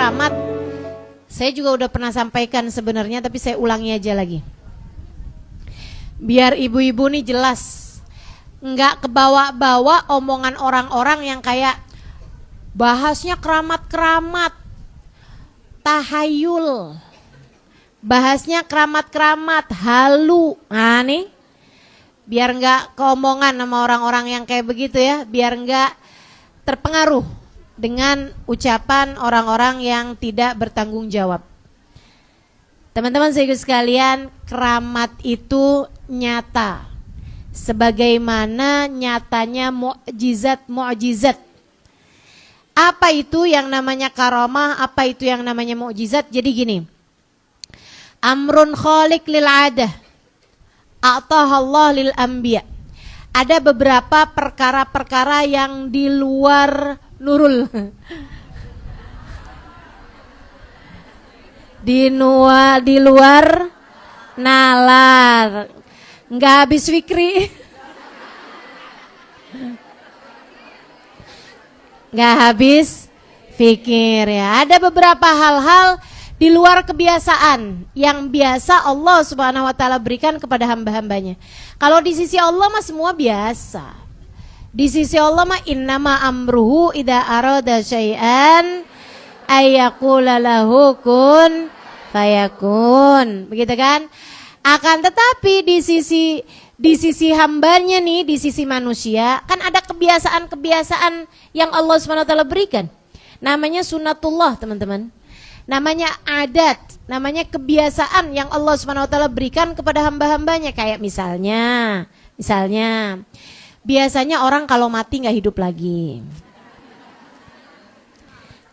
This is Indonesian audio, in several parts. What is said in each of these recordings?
keramat, saya juga udah pernah sampaikan sebenarnya, tapi saya ulangi aja lagi. Biar ibu-ibu nih jelas, nggak kebawa-bawa omongan orang-orang yang kayak bahasnya keramat-keramat, tahayul, bahasnya keramat-keramat, halu. Nah nih, biar nggak keomongan sama orang-orang yang kayak begitu ya, biar nggak terpengaruh dengan ucapan orang-orang yang tidak bertanggung jawab. Teman-teman saya sekalian, keramat itu nyata, sebagaimana nyatanya mukjizat. Apa itu yang namanya karamah? Apa itu yang namanya mukjizat? Jadi gini, amrun khaliq lil adah, a'tahallah lil anbiya. Ada beberapa perkara-perkara yang di luar nurul, di luar nalar, nggak habis fikri, nggak habis fikir ya. Ada beberapa hal-hal di luar kebiasaan yang biasa Allah Subhanahu wa taala berikan kepada hamba-hambanya. Kalau di sisi Allah mah semua biasa. Di sisi Allah mah innama amruhu idza arada syai'an ayyaqula lahu kun fayakun. Begitu kan? Akan tetapi di sisi hambanya nih, di sisi manusia kan ada kebiasaan-kebiasaan yang Allah Subhanahu wa taala berikan. Namanya sunnatullah, teman-teman. Namanya adat, namanya kebiasaan yang Allah Subhanahu wa taala berikan kepada hamba-hambanya. Kayak misalnya biasanya orang kalau mati nggak hidup lagi.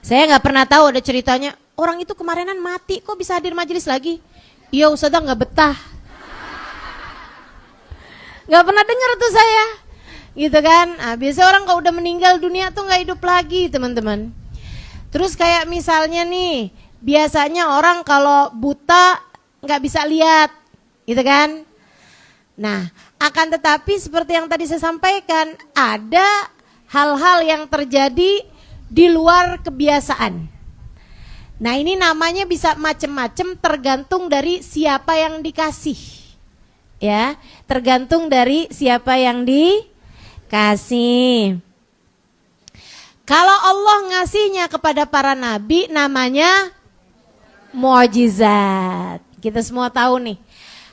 Saya nggak pernah tahu ada ceritanya orang itu kemarinan mati kok bisa hadir majelis lagi. Iya Ustazah nggak betah. Nggak pernah dengar tuh saya, gitu kan? Nah, biasa orang kalau udah meninggal dunia tuh nggak hidup lagi, teman-teman. Terus kayak misalnya nih, biasanya orang kalau buta nggak bisa lihat, gitu kan? Nah, akan tetapi seperti yang tadi saya sampaikan, ada hal-hal yang terjadi di luar kebiasaan. Nah, ini namanya bisa macam-macam tergantung dari siapa yang dikasih. Ya, tergantung dari siapa yang dikasih. Kalau Allah ngasihnya kepada para nabi namanya mukjizat. Kita semua tahu nih.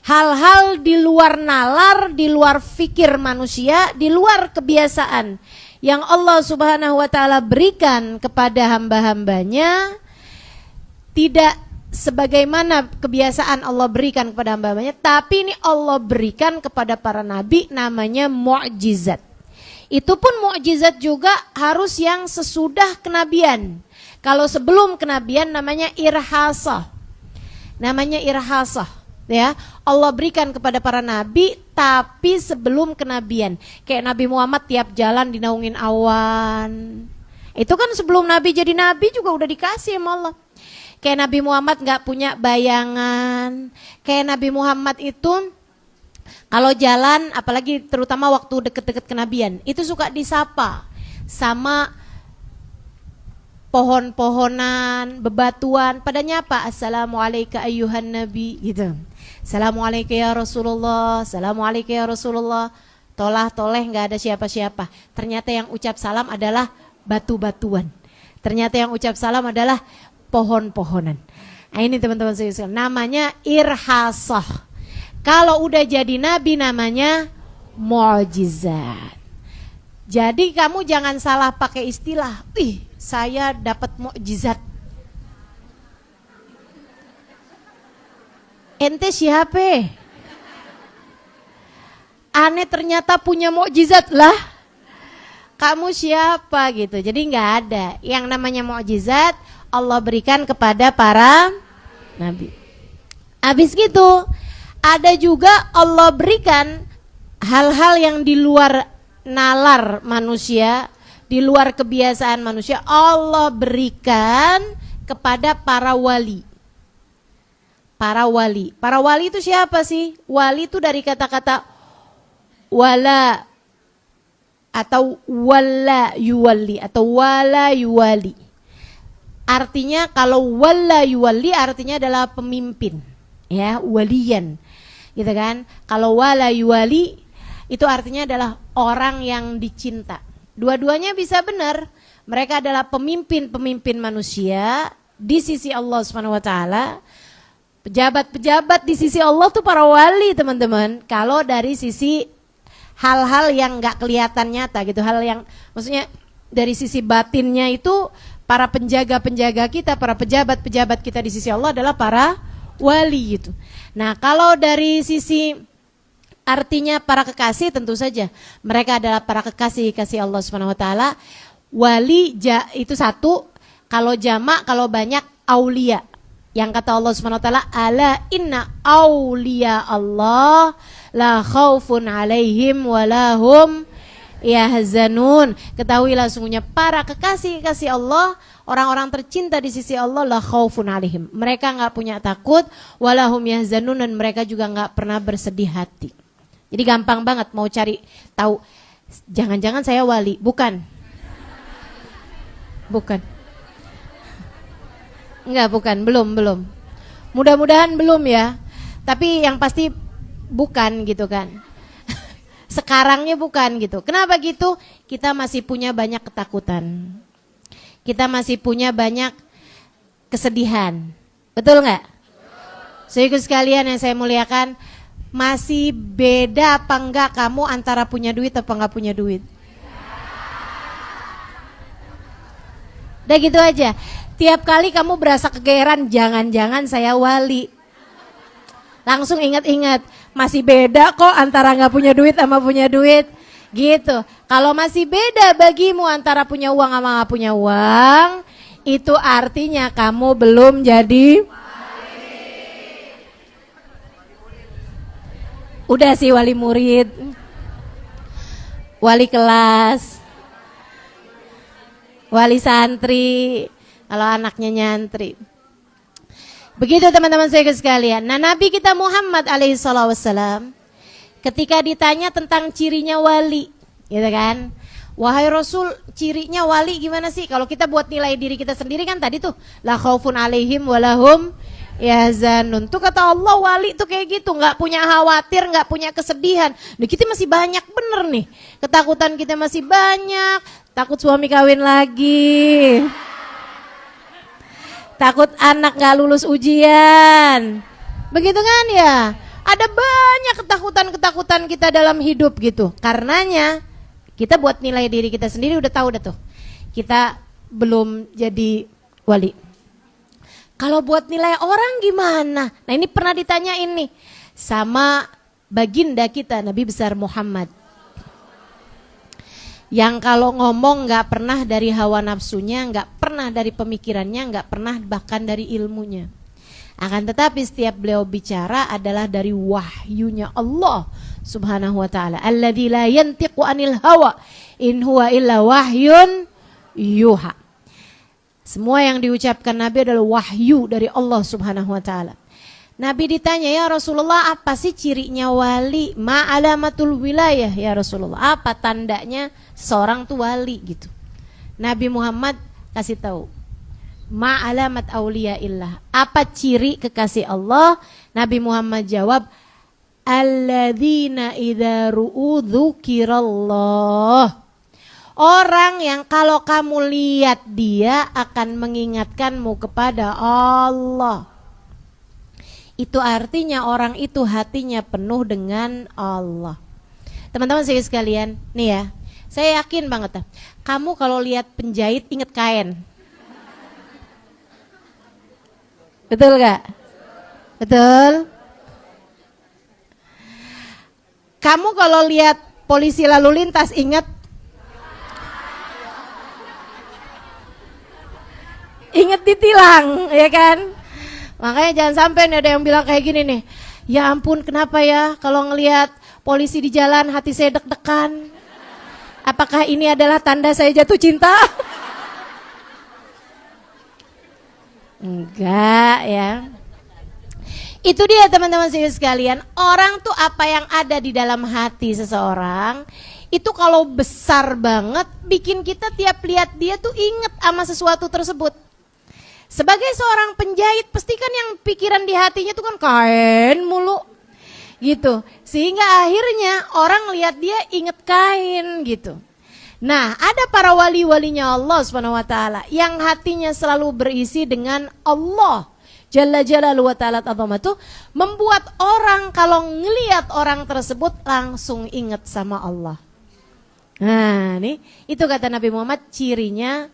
Hal-hal di luar nalar, di luar fikir manusia, di luar kebiasaan yang Allah Subhanahu wa taala berikan kepada hamba-hambanya tidak sebagaimana kebiasaan Allah berikan kepada hamba-hambanya, tapi ini Allah berikan kepada para nabi namanya mukjizat. Itu pun mukjizat juga harus yang sesudah kenabian. Kalau sebelum kenabian namanya irhasah. Namanya irhasah, ya. Allah berikan kepada para nabi tapi sebelum kenabian. Kayak Nabi Muhammad tiap jalan dinaungin awan. Itu kan sebelum nabi jadi nabi juga udah dikasih sama Allah. Kayak Nabi Muhammad nggak punya bayangan. Kayak Nabi Muhammad itu kalau jalan, apalagi terutama waktu deket-deket kenabian, itu suka disapa sama pohon-pohonan, bebatuan, padanya apa? Assalamualaikum ayyuhan nabi, gitu. Assalamualaikum ya Rasulullah, Assalamualaikum ya Rasulullah. Tolah-toleh nggak ada siapa-siapa. Ternyata yang ucap salam adalah batu-batuan. Ternyata yang ucap salam adalah pohon-pohonan. Nah ini teman-teman saya sekalian, namanya irhasah. Kalau udah jadi nabi namanya mukjizat. Jadi kamu jangan salah pakai istilah, saya dapat mukjizat. Ente siapa? Aneh ternyata punya mukjizat lah. Kamu siapa gitu. Jadi nggak ada. Yang namanya mukjizat Allah berikan kepada para nabi. Habis gitu ada juga Allah berikan hal-hal yang di luar nalar manusia, di luar kebiasaan manusia, Allah berikan kepada para wali. Para wali. Para wali itu siapa sih? Wali itu dari kata-kata wala atau wala yuwali atau wala yuwali. Artinya kalau walla yuwalli artinya adalah pemimpin, ya, waliyan, gitu kan. Kalau wala yuwali itu artinya adalah orang yang dicinta. Dua-duanya bisa benar. Mereka adalah pemimpin-pemimpin manusia di sisi Allah Subhanahu wa taala. Pejabat-pejabat di sisi Allah tuh para wali, teman-teman. Kalau dari sisi hal-hal yang enggak kelihatan nyata gitu, hal yang maksudnya dari sisi batinnya itu para penjaga-penjaga kita, para pejabat-pejabat kita di sisi Allah adalah para wali gitu. Nah, kalau dari sisi artinya para kekasih, tentu saja mereka adalah para kekasih Allah Subhanahu wa taala. Wali itu satu, kalau jamak, kalau banyak aulia. Yang kata Allah Subhanahu wa taala, ala inna aulia Allah la khaufun alaihim walahum yahzanun. Ketahuilah sungguhnya para kekasih Allah, orang-orang tercinta di sisi Allah, la khaufun alaihim. Mereka enggak punya takut, walahum yahzanun, dan mereka juga enggak pernah bersedih hati. Jadi gampang banget mau cari tahu, jangan-jangan saya wali, bukan. Enggak, bukan, belum. Mudah-mudahan belum ya. Tapi yang pasti bukan gitu kan. Sekarangnya bukan gitu. Kenapa gitu? Kita masih punya banyak ketakutan. Kita masih punya banyak kesedihan. Betul nggak? Saudara sekalian yang saya muliakan, masih beda apa enggak kamu antara punya duit apa enggak punya duit? Udah gitu aja. Tiap kali kamu berasa kegeeran, jangan-jangan saya wali. Langsung ingat-ingat, masih beda kok antara nggak punya duit sama punya duit, gitu. Kalau masih beda bagimu antara punya uang sama nggak punya uang, itu artinya kamu belum jadi wali. Udah sih wali murid, wali kelas, wali santri, kalau anaknya nyantri. Begitu teman-teman saya sekalian. Nah, Nabi kita Muhammad alaihissalam ketika ditanya tentang cirinya wali, gitu kan? Wahai Rasul, cirinya wali gimana sih? Kalau kita buat nilai diri kita sendiri kan tadi tuh, la khaufun alaihim walahum yahzanun. Tuh kata Allah, wali tuh kayak gitu, nggak punya khawatir, nggak punya kesedihan. Nah, kita masih banyak bener nih. Ketakutan kita masih banyak. Takut suami kawin lagi. Takut anak gak lulus ujian. Begitu kan ya? Ada banyak ketakutan-ketakutan kita dalam hidup gitu. Karenanya kita buat nilai diri kita sendiri udah tahu dah tuh. Kita belum jadi wali. Kalau buat nilai orang gimana? Nah, ini pernah ditanyain nih sama baginda kita Nabi besar Muhammad. Yang kalau ngomong gak pernah dari hawa nafsunya, gak pernah dari pemikirannya, gak pernah bahkan dari ilmunya. Akan tetapi setiap beliau bicara adalah dari wahyunya Allah Subhanahu wa ta'ala. Alladzi la yantiqu anil hawa in huwa illa wahyun yuha. Semua yang diucapkan Nabi adalah wahyu dari Allah Subhanahu wa ta'ala. Nabi ditanya, ya Rasulullah, apa sih cirinya wali? Ma alamatul wilayah ya Rasulullah. Apa tandanya seorang tuh wali gitu? Nabi Muhammad kasih tahu. Ma alamat aulia illah. Apa ciri kekasih Allah? Nabi Muhammad jawab, alladzina idza ru'u dzukirallah. Orang yang kalau kamu lihat dia akan mengingatkanmu kepada Allah. Itu artinya orang itu hatinya penuh dengan Allah. Teman-teman saya sekalian, nih ya, saya yakin banget kamu kalau lihat penjahit inget kain. Betul gak? Betul. Kamu kalau lihat polisi lalu lintas inget ditilang, ya kan? Makanya jangan sampai nih ada yang bilang kayak gini nih, ya ampun kenapa ya kalau ngelihat polisi di jalan hati saya deg-degan. Apakah ini adalah tanda saya jatuh cinta? Enggak ya. Itu dia teman-teman sekalian, orang tuh apa yang ada di dalam hati seseorang itu kalau besar banget bikin kita tiap lihat dia tuh inget sama sesuatu tersebut. Sebagai seorang penjahit, pastikan yang pikiran di hatinya itu kan kain mulu. Gitu. Sehingga akhirnya orang lihat dia inget kain gitu. Nah, ada para wali-walinya Allah Subhanahu wa taala yang hatinya selalu berisi dengan Allah Jalla Jalaluhu wa ta'ala azamatuh, membuat orang kalau ngelihat orang tersebut langsung ingat sama Allah. Nah, nih itu kata Nabi Muhammad cirinya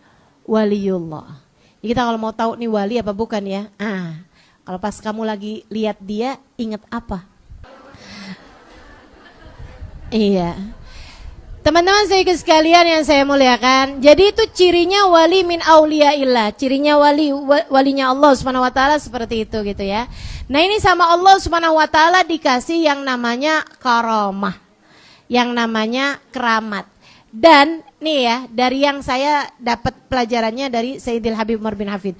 waliullah. Jadi kita kalau mau tahu nih wali apa bukan ya? Kalau pas kamu lagi lihat dia, ingat apa? Iya. Teman-teman sekalian yang saya muliakan, jadi itu cirinya wali min auliyaillah, cirinya walinya Allah Subhanahu wa taala seperti itu gitu ya. Nah, ini sama Allah Subhanahu wa taala dikasih yang namanya karamah, yang namanya keramat. Dan nih ya, dari yang saya dapat pelajarannya dari Sayyidil Habib Umar bin Hafid,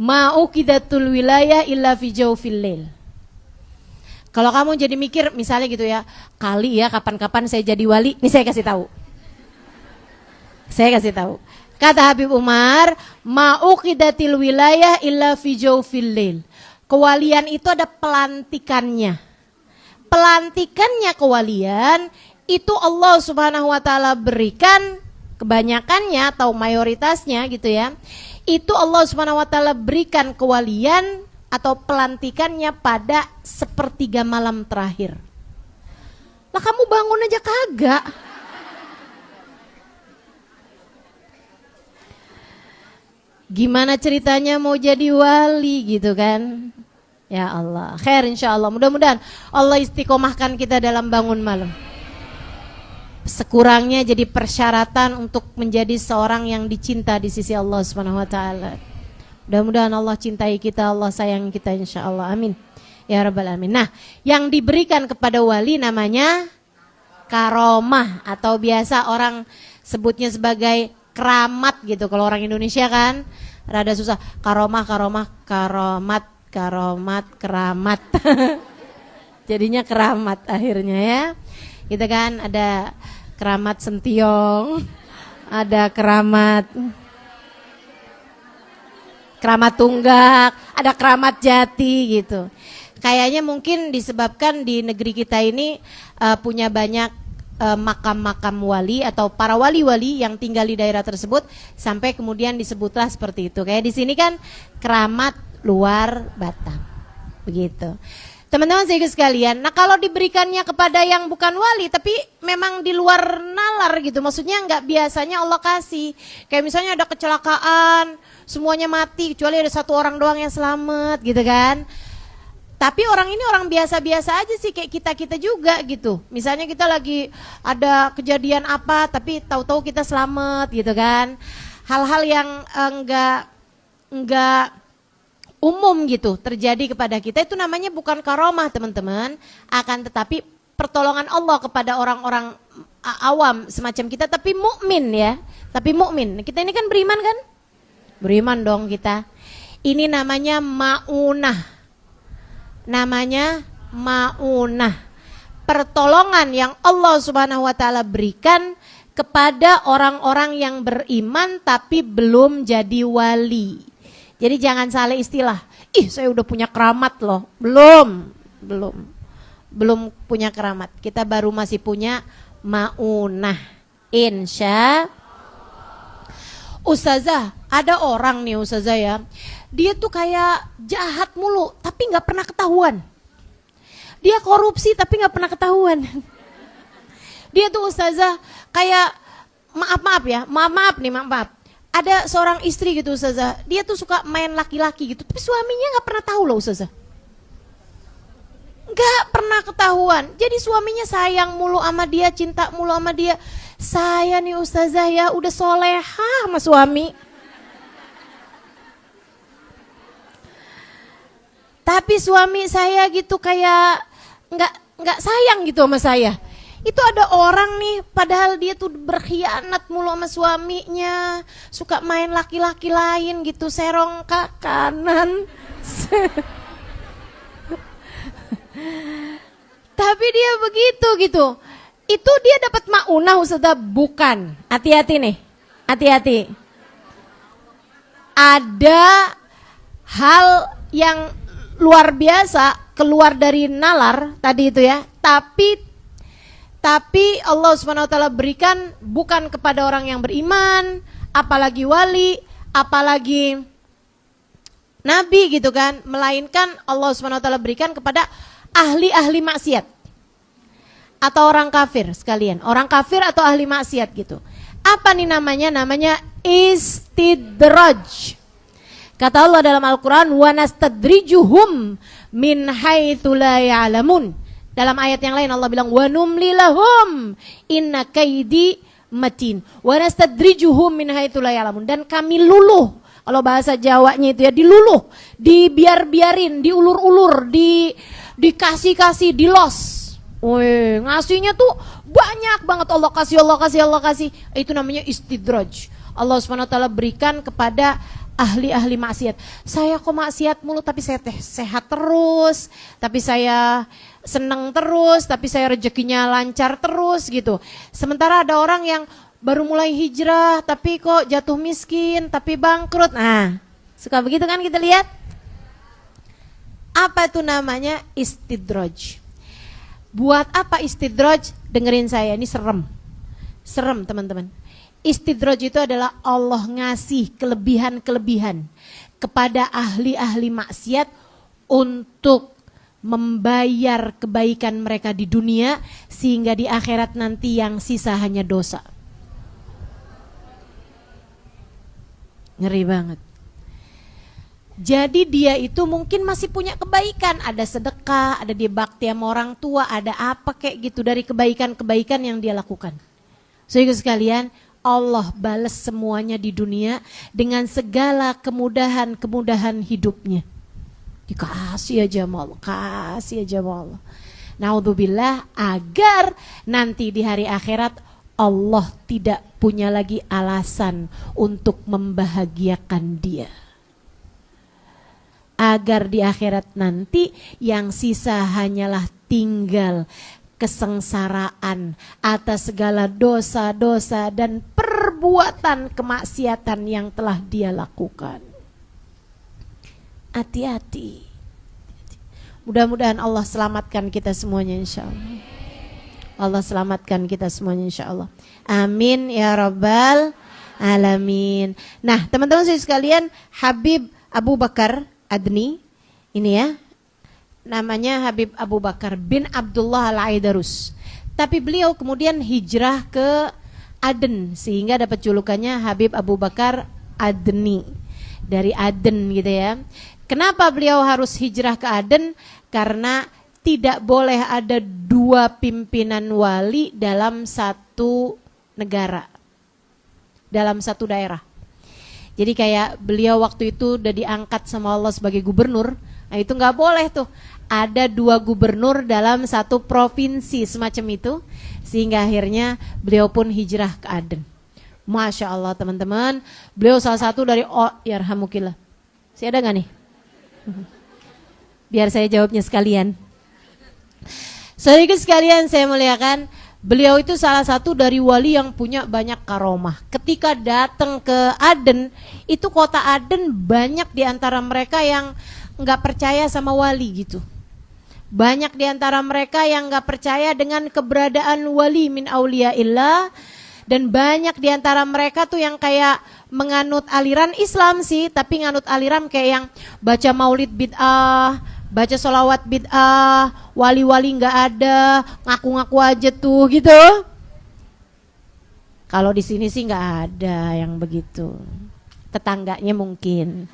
ma'uqidatul wilayah illa fi jawfil lail. Kalau kamu jadi mikir misalnya gitu ya, kali ya kapan-kapan saya jadi wali, nih saya kasih tahu. Saya kasih tahu. Kata Habib Umar, ma'uqidatil wilayah illa fi jawfil lail. Kewalian itu ada pelantikannya. Pelantikannya kewalian itu Allah Subhanahu wa taala berikan, kebanyakannya atau mayoritasnya gitu ya. Itu Allah Subhanahu wa taala berikan kewalian atau pelantikannya pada sepertiga malam terakhir. Lah kamu bangun aja kagak. Gimana ceritanya mau jadi wali gitu kan? Ya Allah, khair insyaallah. Mudah-mudahan Allah istiqomahkan kita dalam bangun malam. Sekurangnya jadi persyaratan untuk menjadi seorang yang dicinta di sisi Allah Subhanahu wa taala. Mudah-mudahan Allah cintai kita, Allah sayangi kita insyaallah. Amin. Ya rabbal alamin. Nah, yang diberikan kepada wali namanya karomah atau biasa orang sebutnya sebagai keramat gitu. Kalau orang Indonesia kan rada susah. Karomah, karomat, keramat. Jadinya keramat akhirnya ya. Kita kan ada keramat Sentiong, ada keramat Tunggak, ada keramat Jati gitu. Kayaknya mungkin disebabkan di negeri kita ini punya banyak makam-makam wali atau para wali-wali yang tinggal di daerah tersebut sampai kemudian disebutlah seperti itu. Kayak di sini kan keramat luar Batam. Begitu. Teman-teman sekalian, nah kalau diberikannya kepada yang bukan wali tapi memang di luar nalar gitu, maksudnya nggak biasanya Allah kasih. Kayak misalnya ada kecelakaan, semuanya mati kecuali ada satu orang doang yang selamat gitu kan. Tapi orang ini orang biasa-biasa aja sih kayak kita-kita juga gitu. Misalnya kita lagi ada kejadian apa tapi tahu-tahu kita selamat gitu kan. Hal-hal yang enggak umum gitu terjadi kepada kita itu namanya bukan karomah teman-teman, akan tetapi pertolongan Allah kepada orang-orang awam semacam kita tapi mukmin ya, tapi mukmin. Kita ini kan beriman kan? Beriman dong kita. Ini namanya maunah. Namanya maunah. Pertolongan yang Allah Subhanahu wa taala berikan kepada orang-orang yang beriman tapi belum jadi wali. Jadi jangan salah istilah. Saya udah punya keramat loh. Belum punya keramat. Kita baru masih punya maunah. Insya Ustazah, ada orang nih Ustazah ya. Dia tuh kayak jahat mulu tapi gak pernah ketahuan. Dia korupsi tapi gak pernah ketahuan. Dia tuh Ustazah kayak maaf. Ada seorang istri gitu Ustazah, dia tuh suka main laki-laki gitu, tapi suaminya gak pernah tahu loh Ustazah. Gak pernah ketahuan, jadi suaminya sayang mulu sama dia, cinta mulu sama dia. Saya nih Ustazah ya udah soleha sama suami. Tapi suami saya gitu kayak gak sayang gitu sama saya. Itu ada orang nih padahal dia tuh berkhianat mulu sama suaminya, suka main laki-laki lain gitu, serong ke kanan. Tapi dia begitu gitu. Itu dia dapat maunah Ustazah? Bukan. Hati-hati nih. Hati-hati. hal yang luar biasa keluar dari nalar tadi itu ya, tapi Allah Subhanahu wa taala berikan bukan kepada orang yang beriman, apalagi wali, apalagi nabi gitu kan, melainkan Allah Subhanahu wa taala berikan kepada ahli-ahli maksiat atau orang kafir sekalian, orang kafir atau ahli maksiat gitu. Apa nih namanya? Namanya istidraj. Kata Allah dalam Al-Quran, wa nastadrijuhum min haitsu la ya'lamun. Dalam ayat yang lain Allah bilang, wa numli lahum inna kaidi matin. Wa nastadrijuhum min haitsu la ya'lamun. Dan kami luluh, kalau bahasa Jawanya itu ya, diluluh, dibiar-biarin, diulur-ulur, dikasih-kasih, dilos. Wih, ngasihnya tuh banyak banget, Allah kasih. Itu namanya istidraj. Allah SWT berikan kepada ahli-ahli maksiat. Saya kok maksiat mulu, tapi saya sehat terus, tapi saya senang terus, tapi saya rezekinya lancar terus gitu. Sementara ada orang yang baru mulai hijrah, tapi kok jatuh miskin, tapi bangkrut. Nah, suka begitu kan kita lihat? Apa itu namanya? Istidraj. Buat apa istidraj? Dengerin saya, ini serem teman-teman. Istidraj itu adalah Allah ngasih kelebihan-kelebihan kepada ahli-ahli maksiat untuk membayar kebaikan mereka di dunia, sehingga di akhirat nanti yang sisa hanya dosa. Ngeri banget. Jadi dia itu mungkin masih punya kebaikan, ada sedekah, ada dia bakti sama orang tua, ada apa kayak gitu dari kebaikan-kebaikan yang dia lakukan. Saudara sekalian, Allah balas semuanya di dunia dengan segala kemudahan-kemudahan hidupnya. Dikasih aja sama Allah, kasih aja sama Allah. Naudzubillah, agar nanti di hari akhirat Allah tidak punya lagi alasan untuk membahagiakan dia. Agar di akhirat nanti yang sisa hanyalah tinggal kesengsaraan atas segala dosa-dosa dan perbuatan kemaksiatan yang telah dia lakukan. Hati-hati. Mudah-mudahan Allah selamatkan kita semuanya insyaallah. Allah selamatkan kita semuanya insyaallah. Amin ya rabbal alamin. Nah, teman-teman sekalian, Habib Abu Bakar Adni, ini ya, namanya Habib Abu Bakar bin Abdullah Al-Aidarus. Tapi beliau kemudian hijrah ke Aden, sehingga dapat julukannya Habib Abu Bakar Adni, dari Aden gitu ya. Kenapa beliau harus hijrah ke Aden? Karena tidak boleh ada dua pimpinan wali dalam satu negara, dalam satu daerah. Jadi kayak beliau waktu itu udah diangkat sama Allah sebagai gubernur. Nah itu gak boleh tuh, ada dua gubernur dalam satu provinsi semacam itu. Sehingga akhirnya beliau pun hijrah ke Aden. Masya Allah teman-teman, beliau salah satu dari yarhamukillah. Masih ada gak nih? Biar saya jawabnya sekalian. Saudara sekalian saya muliakan, beliau itu salah satu dari wali yang punya banyak karomah. Ketika datang ke Aden, itu kota Aden banyak di antara mereka yang nggak percaya sama wali gitu. Banyak di antara mereka yang nggak percaya dengan keberadaan wali min auliyaillah, dan banyak di antara mereka tuh yang kayak menganut aliran Islam sih, tapi nganut aliran kayak yang baca maulid bid'ah, baca sholawat bid'ah, wali-wali nggak ada, ngaku-ngaku aja tuh gitu. Kalau di sini sih nggak ada yang begitu. Tetangganya mungkin,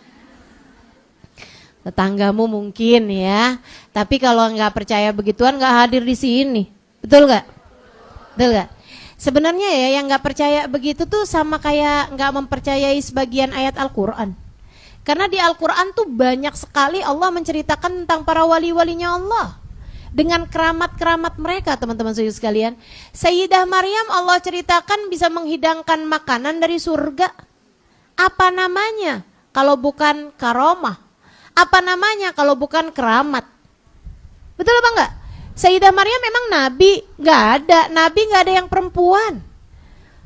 tetanggamu mungkin ya. Tapi kalau nggak percaya begituan nggak hadir di sini, betul nggak? Betul nggak? Sebenarnya ya yang nggak percaya begitu tuh sama kayak nggak mempercayai sebagian ayat Al-Quran. Karena di Al-Quran tuh banyak sekali Allah menceritakan tentang para wali-walinya Allah dengan keramat-keramat mereka, teman-teman sekalian. Sayyidah Maryam Allah ceritakan bisa menghidangkan makanan dari surga. Apa namanya kalau bukan karomah? Apa namanya kalau bukan keramat? Betul apa enggak? Sayyidah Maryam memang nabi? Enggak ada. Nabi enggak ada yang perempuan.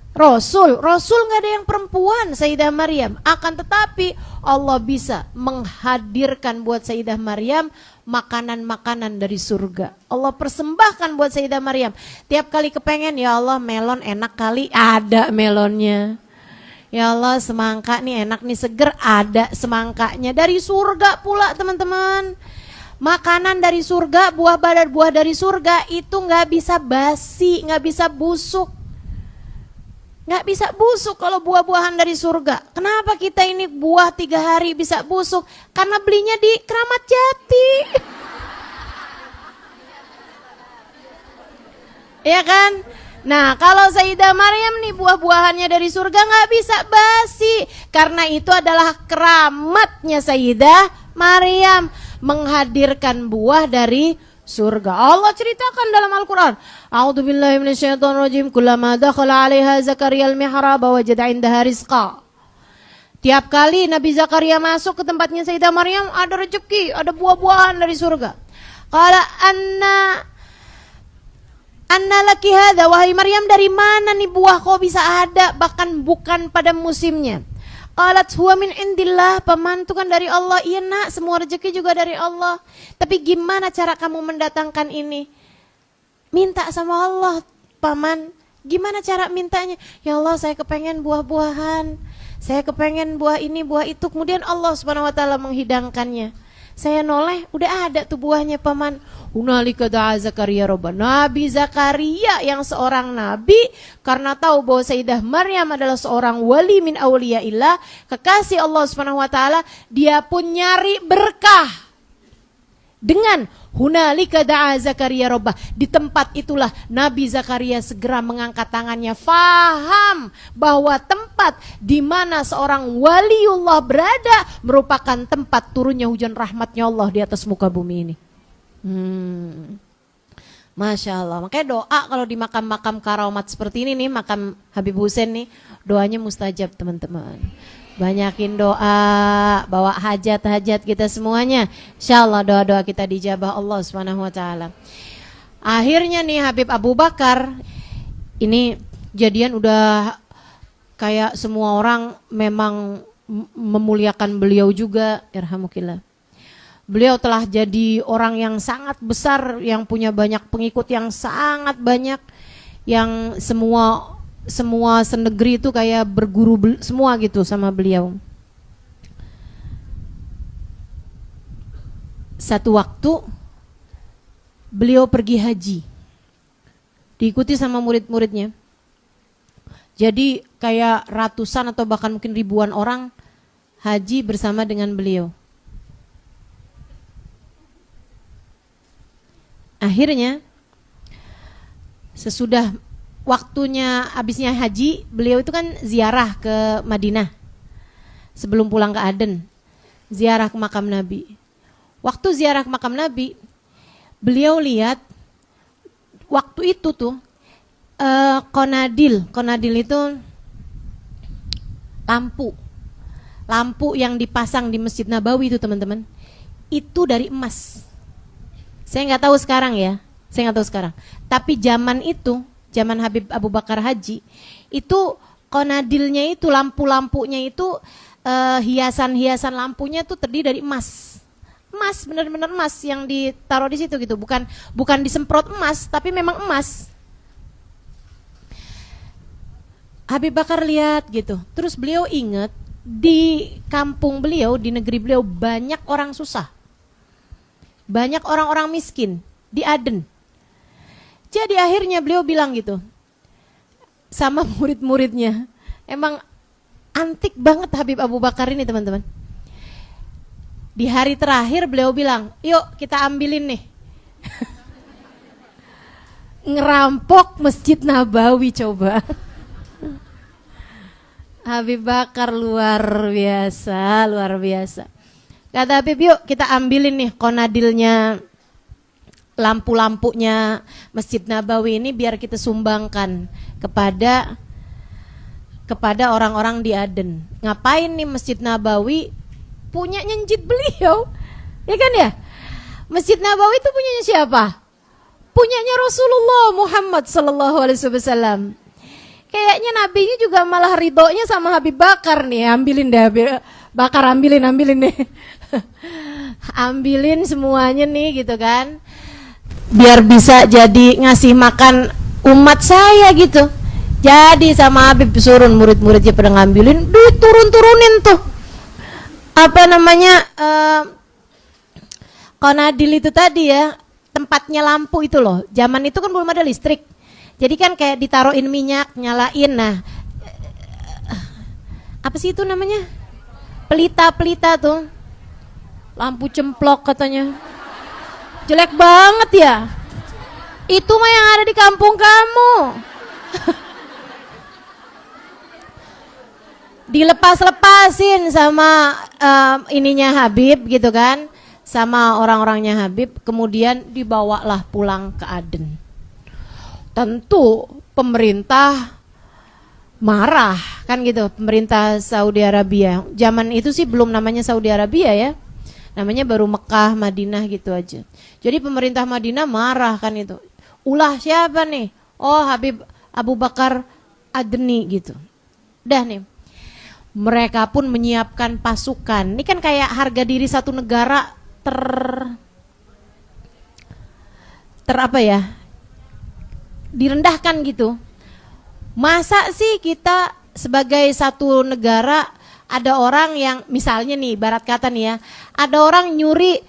Rasul nggak ada yang perempuan, Sayyidah Maryam. Akan tetapi Allah bisa menghadirkan buat Sayyidah Maryam makanan-makanan dari surga. Allah persembahkan buat Sayyidah Maryam. Tiap kali kepengen, ya Allah melon enak kali, ada melonnya. Ya Allah semangka nih enak nih, seger, ada semangkanya. Dari surga pula teman-teman. Makanan dari surga, buah dari surga itu nggak bisa basi, nggak bisa busuk. Nggak bisa busuk kalau buah-buahan dari surga. Kenapa kita ini buah 3 hari bisa busuk? Karena belinya di Keramat Jati. Ya kan? Nah kalau Sayyidah Maryam nih buah-buahannya dari surga nggak bisa basi. Karena itu adalah keramatnya Sayyidah Maryam, menghadirkan buah dari surga. Allah ceritakan dalam Al-Quran. A'udzubillahi minasyaitonirrajim. Kullama dakhala 'alaiha Zakaria al-mihrab wajada 'indaha rizqa. Tiap kali Nabi Zakaria masuk ke tempatnya Sayyidah Maryam, ada rezeki, ada buah-buahan dari surga. Qala anna laki hadza, wahai Maryam dari mana nih buah kok bisa ada, bahkan bukan pada musimnya. Qalat huwa min indillah, paman itu kan dari Allah. Iya nak, semua rezeki juga dari Allah. Tapi gimana cara kamu mendatangkan ini? Minta sama Allah, paman. Gimana cara mintanya? Ya Allah saya kepengen buah-buahan, saya kepengen buah ini, buah itu. Kemudian Allah subhanahu wa ta'ala menghidangkannya. Saya noleh, udah ada tuh buahnya paman. Hunalika da'a Zakaria robba. Nabi Zakaria yang seorang nabi, karena tahu bahwa Sayyidah Maryam adalah seorang wali min awliyaillah, kekasih Allah subhanahu wa ta'ala, dia pun nyari berkah. Dengan hunalika da'a Zakaria robba. Di tempat itulah Nabi Zakaria segera mengangkat tangannya, faham bahwa tempat di mana seorang waliullah berada merupakan tempat turunnya hujan rahmatnya Allah di atas muka bumi ini. Masya Allah. Makanya doa kalau di makam-makam karamat seperti ini nih, makam Habib Hussein nih, doanya mustajab teman-teman. Banyakin doa, bawa hajat-hajat kita semuanya. Insyaallah doa-doa kita dijabah Allah Subhanahu wa taala. Akhirnya nih Habib Abu Bakar ini jadian udah kayak semua orang memang memuliakan beliau juga, irhamukillah. Beliau telah jadi orang yang sangat besar, yang punya banyak pengikut yang sangat banyak, yang semua senegeri itu kayak berguru semua gitu sama beliau. Satu waktu beliau pergi haji, diikuti sama murid-muridnya. Jadi kayak ratusan atau bahkan mungkin ribuan orang haji bersama dengan beliau. Akhirnya sesudah waktunya habisnya haji, beliau itu kan ziarah ke Madinah sebelum pulang ke Aden, ziarah ke makam Nabi. Waktu ziarah ke makam Nabi, beliau lihat waktu itu tuh konadil itu lampu yang dipasang di Masjid Nabawi itu teman-teman, itu dari emas. Saya nggak tahu sekarang ya, Tapi zaman itu, zaman Habib Abu Bakar haji, itu konadilnya itu, lampu-lampunya itu, hiasan-hiasan lampunya tuh terdiri dari emas. Emas, benar-benar emas yang ditaruh di situ gitu, bukan disemprot emas, tapi memang emas. Habib Bakar lihat gitu, terus beliau ingat di kampung beliau, di negeri beliau banyak orang susah. Banyak orang-orang miskin di Aden. Jadi akhirnya beliau bilang gitu sama murid-muridnya. Emang antik banget Habib Abu Bakar ini teman-teman. Di hari terakhir beliau bilang, yuk kita ambilin nih. Ngerampok Masjid Nabawi coba. Habib Bakar luar biasa. Kata Habib, yuk kita ambilin nih konadilnya, lampu-lampunya Masjid Nabawi ini biar kita sumbangkan kepada orang-orang di Aden. Ngapain nih Masjid Nabawi? Punyanya njit beliau, ya kan ya? Masjid Nabawi itu punyanya siapa? Punyanya Rasulullah Muhammad sallallahu alaihi wasallam. Kayaknya nabinya juga malah ridhonya sama Habib Bakar nih. Ambilin deh Habib Bakar, ambilin deh. Ambilin semuanya nih gitu kan. Biar bisa jadi ngasih makan umat saya gitu. Jadi sama Habib suruh murid-muridnya pada ngambilin, turun-turunin tuh. Apa namanya? Konadil itu tadi ya, tempatnya lampu itu loh. Zaman itu kan belum ada listrik. Jadi kan kayak ditaruhin minyak, nyalain. Nah, apa sih itu namanya? Pelita tuh. Lampu cemplok katanya. Jelek banget ya. Itu mah yang ada di kampung kamu. Dilepas-lepasin sama ininya Habib gitu kan. Sama orang-orangnya Habib. Kemudian dibawalah pulang ke Aden. Tentu pemerintah marah kan gitu, pemerintah Saudi Arabia. Zaman itu sih belum namanya Saudi Arabia ya, namanya baru Mekah, Madinah gitu aja. Jadi pemerintah Madinah marah kan itu. Ulah siapa nih? Oh, Habib Abu Bakar Adni gitu. Udah nih. Mereka pun menyiapkan pasukan. Ini kan kayak harga diri satu negara ter apa ya? Direndahkan gitu. Masa sih kita sebagai satu negara ada orang yang misalnya nih barat kata nih ya, ada orang nyuri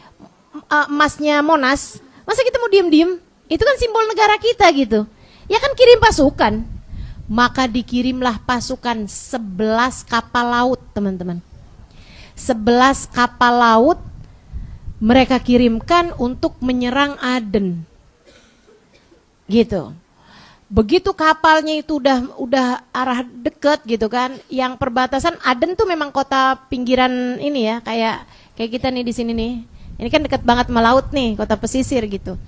emasnya Monas, masa kita mau diem-diem? Itu kan simbol negara kita gitu. Ya kan kirim pasukan. Maka dikirimlah pasukan 11 kapal laut, teman-teman. 11 kapal laut mereka kirimkan untuk menyerang Aden. Gitu. Begitu kapalnya itu udah arah deket gitu kan, yang perbatasan Aden tuh memang kota pinggiran ini ya, kayak kita nih di sini nih. Ini kan dekat banget sama laut nih, kota pesisir gitu.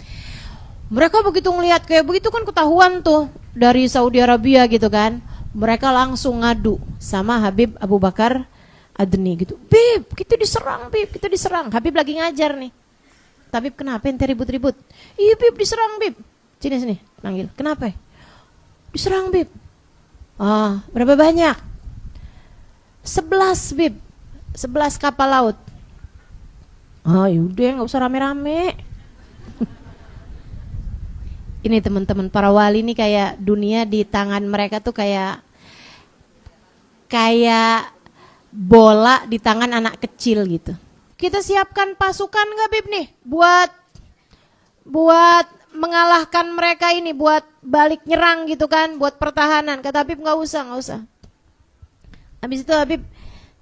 Mereka begitu ngelihat kayak begitu kan ketahuan tuh dari Saudi Arabia gitu kan. Mereka langsung ngadu sama Habib Abu Bakar Adni gitu. Bib, kita diserang Bib, kita diserang. Habib lagi ngajar nih. Habib kenapa ente ribut-ribut? Iya Bib diserang Bib. Sini panggil. Kenapa? Diserang Bib. Ah, berapa banyak? 11 Bib. 11 kapal laut. Ah, yaudah nggak usah rame-rame. Ini teman-teman para wali ini kayak dunia di tangan mereka tuh kayak bola di tangan anak kecil gitu. Kita siapkan pasukan nggak Bib nih buat mengalahkan mereka ini, buat balik nyerang gitu kan, buat pertahanan. Kata Habib nggak usah. Habis itu Habib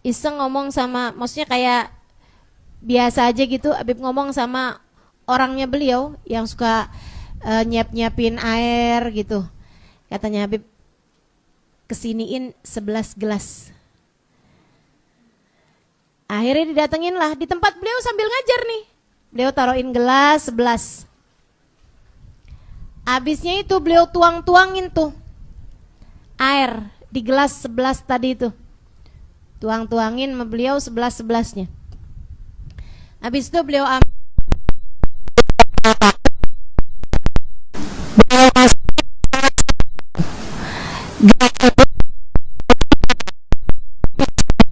iseng ngomong sama, maksudnya kayak biasa aja gitu. Habib ngomong sama orangnya beliau yang suka nyiapin air gitu. Katanya Habib, kesiniin 11 gelas. Akhirnya didatengin lah di tempat beliau sambil ngajar nih. Beliau taruhin gelas 11. Habisnya itu beliau tuang-tuangin tuh air di gelas 11 tadi itu. Tuang-tuangin sama beliau 11-11-nya. Habis itu beliau ambil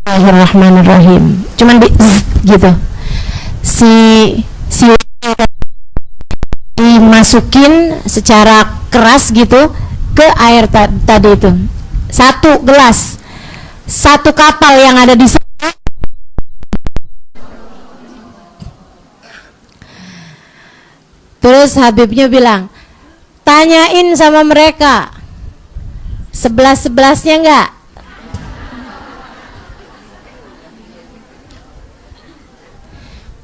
Bismillahirrahmanirrahim. Cuman gitu. Si dimasukin secara keras gitu ke air tadi itu. Satu gelas, satu kapal yang ada di sana. Terus Habibnya bilang, tanyain sama mereka 11-11-nya enggak?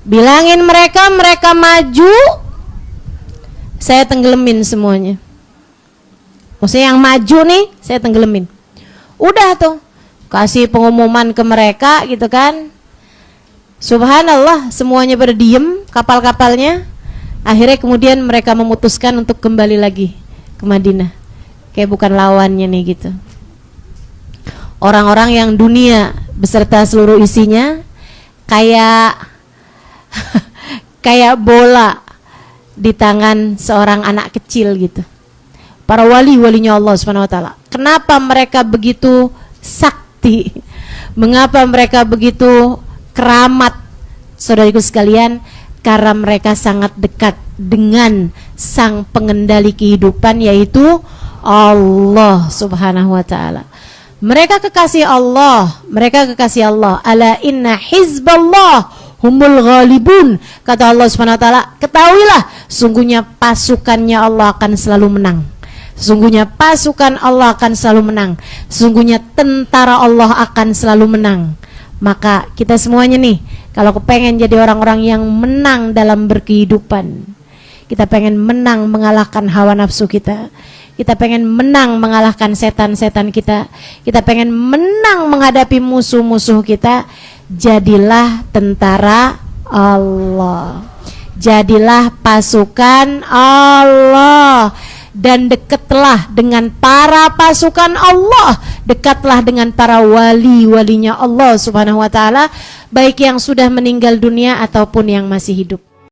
Bilangin mereka maju, saya tenggelamin semuanya. Maksudnya yang maju nih, saya tenggelamin. Udah tuh, kasih pengumuman ke mereka gitu kan. Subhanallah, semuanya pada diem, kapal-kapalnya. Akhirnya kemudian mereka memutuskan untuk kembali lagi ke Madinah. Kayak bukan lawannya nih gitu. Orang-orang yang dunia beserta seluruh isinya kayak bola di tangan seorang anak kecil gitu. para wali-walinya Allah Subhanahu wa taala. Kenapa mereka begitu sakti? Mengapa mereka begitu keramat? Saudariku sekalian, karena mereka sangat dekat dengan sang pengendali kehidupan, yaitu Allah Subhanahu wa taala. Mereka kekasih Allah, mereka kekasih Allah. Ala inna hizballah humul ghalibun. Kata Allah Subhanahu wa taala, ketahuilah sungguhnya pasukannya Allah akan selalu menang. Sesungguhnya pasukan Allah akan selalu menang. Sesungguhnya tentara Allah akan selalu menang. Maka kita semuanya nih, kalau kepengen jadi orang-orang yang menang dalam berkehidupan, kita pengen menang mengalahkan hawa nafsu kita, kita pengen menang mengalahkan setan-setan kita pengen menang menghadapi musuh-musuh kita, jadilah tentara Allah, jadilah pasukan Allah. Dan dekatlah dengan para pasukan Allah, dekatlah dengan para wali-walinya Allah Subhanahu wa taala, baik yang sudah meninggal dunia ataupun yang masih hidup.